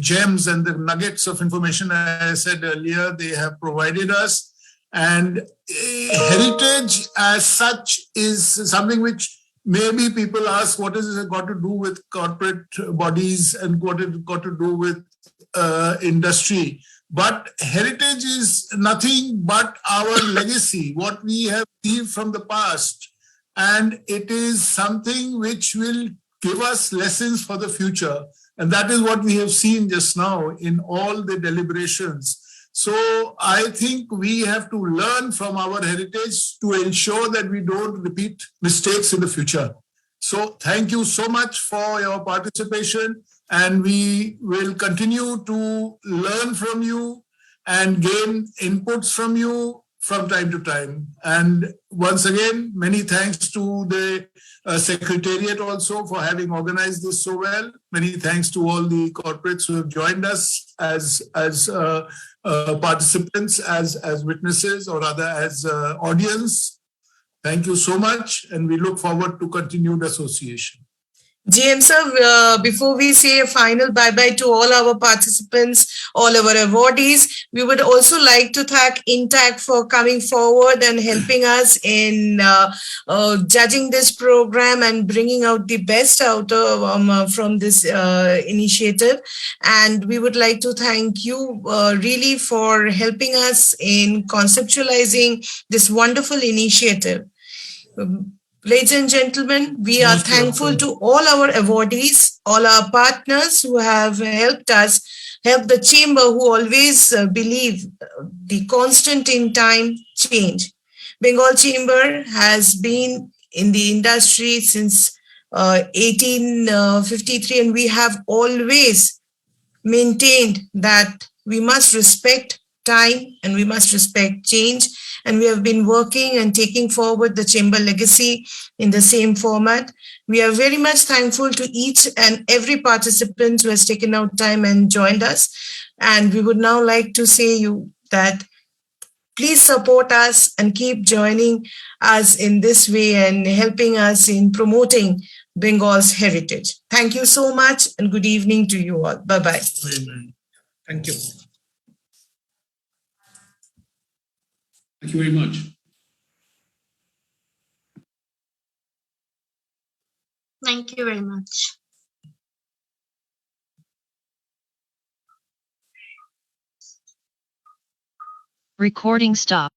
gems and the nuggets of information I said earlier, they have provided us. And heritage as such is something which maybe people ask, what has it got to do with corporate bodies and what has it got to do with industry? But heritage is nothing but our legacy, what we have received from the past. And it is something which will give us lessons for the future. And that is what we have seen just now in all the deliberations. So I think we have to learn from our heritage to ensure that we don't repeat mistakes in the future. So thank you so much for your participation. And we will continue to learn from you and gain inputs from you from time to time. And once again, many thanks to the Secretariat also for having organized this so well. Many thanks to all the corporates who have joined us as participants, as witnesses, or rather as audience. Thank you so much, and we look forward to continued association. GM sir, before we say a final bye-bye to all our participants, all our awardees, we would also like to thank Intach for coming forward and helping us in judging this program and bringing out the best out of from this initiative. And we would like to thank you really for helping us in conceptualizing this wonderful initiative. Ladies and gentlemen, we are thankful to all our awardees, all our partners who have helped us, help the chamber who always believe the constant in time change. Bengal Chamber has been in the industry since 1853, and we have always maintained that we must respect time and we must respect change. And we have been working and taking forward the chamber legacy in the same format. We are very much thankful to each and every participant who has taken out time and joined us. And we would now like to say you that please support us and keep joining us in this way and helping us in promoting Bengal's heritage. Thank you so much and good evening to you all. Bye-bye. Thank you. Thank you very much. Thank you very much. Recording stop.